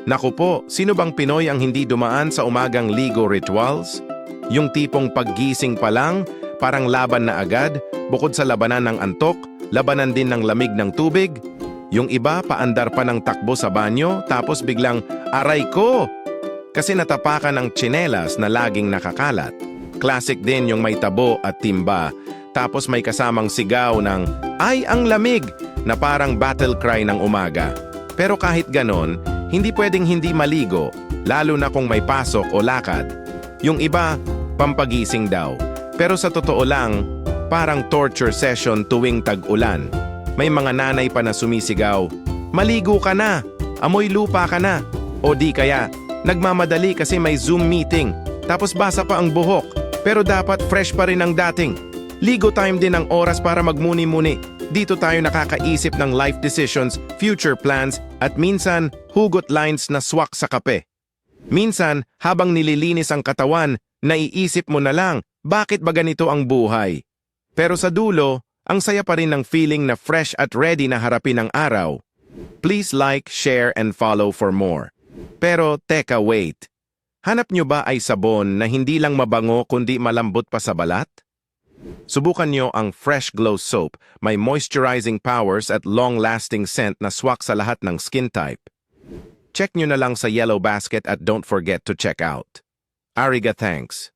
Naku po, sino bang Pinoy ang hindi dumaan sa umagang ligo rituals? Yung tipong paggising pa lang, parang laban na agad, bukod sa labanan ng antok, labanan din ng lamig ng tubig. Yung iba, paandar pa ng takbo sa banyo, tapos biglang, aray ko! Kasi natapakan ng tsinelas na laging nakakalat. Classic din yung may tabo at timba, tapos may kasamang sigaw ng, ay ang lamig! Na parang battle cry ng umaga. Pero kahit ganon, hindi pwedeng hindi maligo, lalo na kung may pasok o lakad. Yung iba, pampagising daw. Pero sa totoo lang, parang torture session tuwing tag-ulan. May mga nanay pa na sumisigaw, maligo ka na, amoy lupa ka na. O di kaya, nagmamadali kasi may Zoom meeting, tapos basa pa ang buhok, pero dapat fresh pa rin ang dating. Ligo time din ang oras para magmuni-muni. Dito tayo nakakaisip ng life decisions, future plans, at minsan, hugot lines na swak sa kape. Minsan, habang nililinis ang katawan, naiisip mo na lang, bakit ba ganito ang buhay? Pero sa dulo, ang saya pa rin ng feeling na fresh at ready na harapin ang araw. Please like, share, and follow for more. Pero teka, wait. Hanap nyo ba ay sabon na hindi lang mabango kundi malambot pa sa balat? Subukan nyo ang Fresh Glow Soap, may moisturizing powers at long-lasting scent na swak sa lahat ng skin type. Check nyo na lang sa Yellow Basket at don't forget to check out. Ariga, thanks.